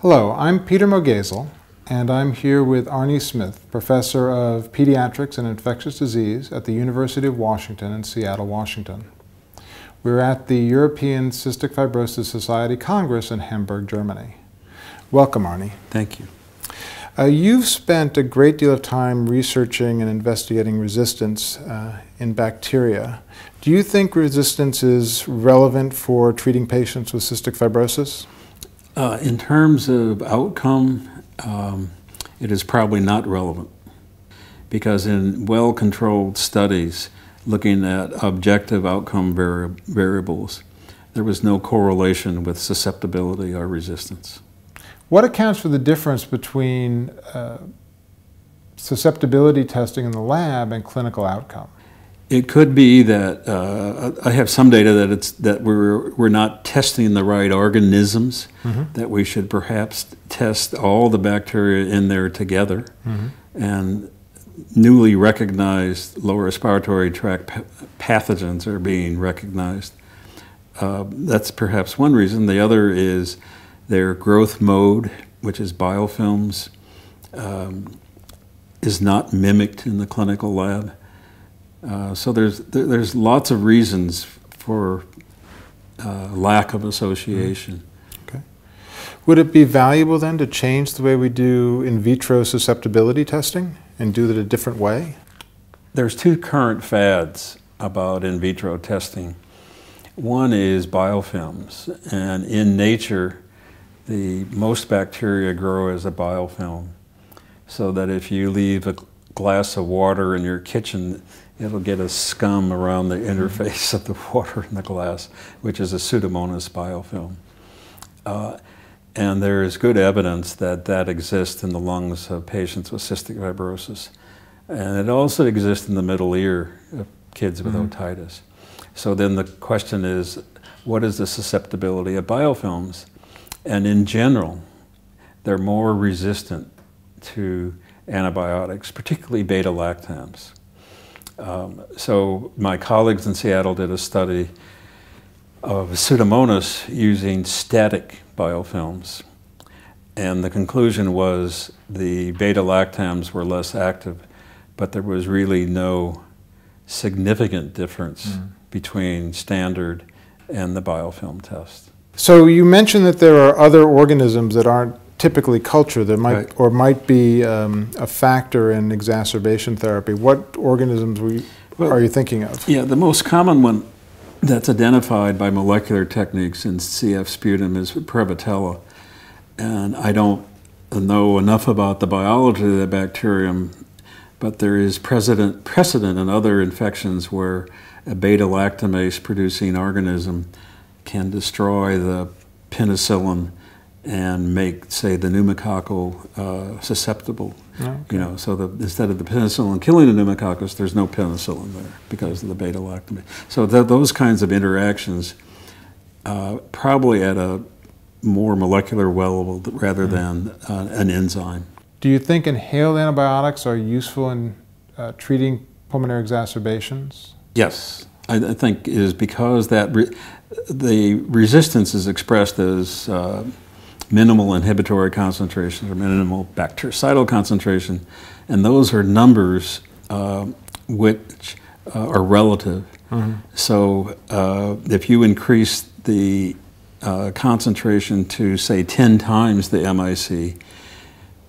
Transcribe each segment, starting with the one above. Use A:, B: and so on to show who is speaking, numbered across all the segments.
A: Hello, I'm Peter Mogayzel, and I'm here with Arnold Smith, Professor of Pediatrics and Infectious Disease at the University of Washington in Seattle, Washington. We're at the European Cystic Fibrosis Society Congress in Hamburg, Germany. Welcome, Arnie.
B: Thank you.
A: You've spent a great deal of time researching and investigating resistance in bacteria. Do you think resistance is relevant for treating patients with cystic fibrosis?
B: In terms of outcome, it is probably not relevant because in well-controlled studies looking at objective outcome variables, there was no correlation with susceptibility or resistance.
A: What accounts for the difference between susceptibility testing in the lab and clinical outcome?
B: It could be that I have some data that we're not testing the right organisms, that we should perhaps test all the bacteria in there together, and newly recognized lower respiratory tract pathogens are being recognized. That's perhaps one reason. The other is their growth mode, which is biofilms, is not mimicked in the clinical lab. So there's lots of reasons for lack of association.
A: Okay. Would it be valuable then to change the way we do in vitro susceptibility testing and do it a different way?
B: There's two current fads about in vitro testing. One is biofilms, and in nature, most bacteria grow as a biofilm, so that if you leave a glass of water in your kitchen, it'll get a scum around the interface of the water in the glass, which is a Pseudomonas biofilm. And there is good evidence that that exists in the lungs of patients with cystic fibrosis. And it also exists in the middle ear of kids with otitis. So then the question is, what is the susceptibility of biofilms? And in general, they're more resistant to antibiotics, particularly beta-lactams. So my colleagues in Seattle did a study of Pseudomonas using static biofilms, and the conclusion was the beta-lactams were less active, but there was really no significant difference between standard and the biofilm test.
A: So you mentioned that there are other organisms that aren't typically cultured that might be a factor in exacerbation therapy. What organisms are you thinking of?
B: Yeah, the most common one that's identified by molecular techniques in CF sputum is Prematurity. And I don't know enough about the biology of the bacterium, but there is precedent in other infections where a beta-lactamase producing organism can destroy the penicillin and make, say, the pneumococcal susceptible. Okay. You know, so instead of the penicillin killing the pneumococcus, there's no penicillin there because of the beta-lactamase. So those kinds of interactions, probably at a more molecular level rather than an enzyme.
A: Do you think inhaled antibiotics are useful in treating pulmonary exacerbations?
B: Yes, I think it is because that the resistance is expressed as minimal inhibitory concentration or minimal bactericidal concentration, and those are numbers which are relative. So if you increase the concentration to, say, 10 times the MIC,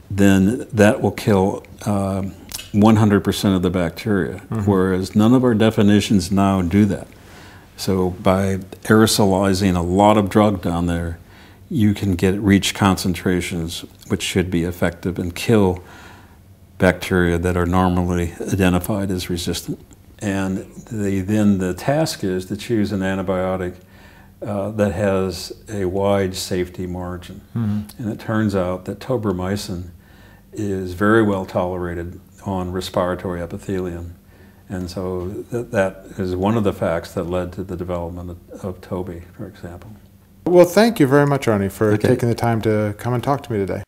B: then that will kill 100% of the bacteria, whereas none of our definitions now do that. So by aerosolizing a lot of drug down there, you can reach concentrations which should be effective and kill bacteria that are normally identified as resistant. And then the task is to choose an antibiotic that has a wide safety margin. And it turns out that tobramycin is very well tolerated on respiratory epithelium. And so that is one of the facts that led to the development of Toby, for example.
A: Well, thank you very much, Arnie, for taking the time to come and talk to me today.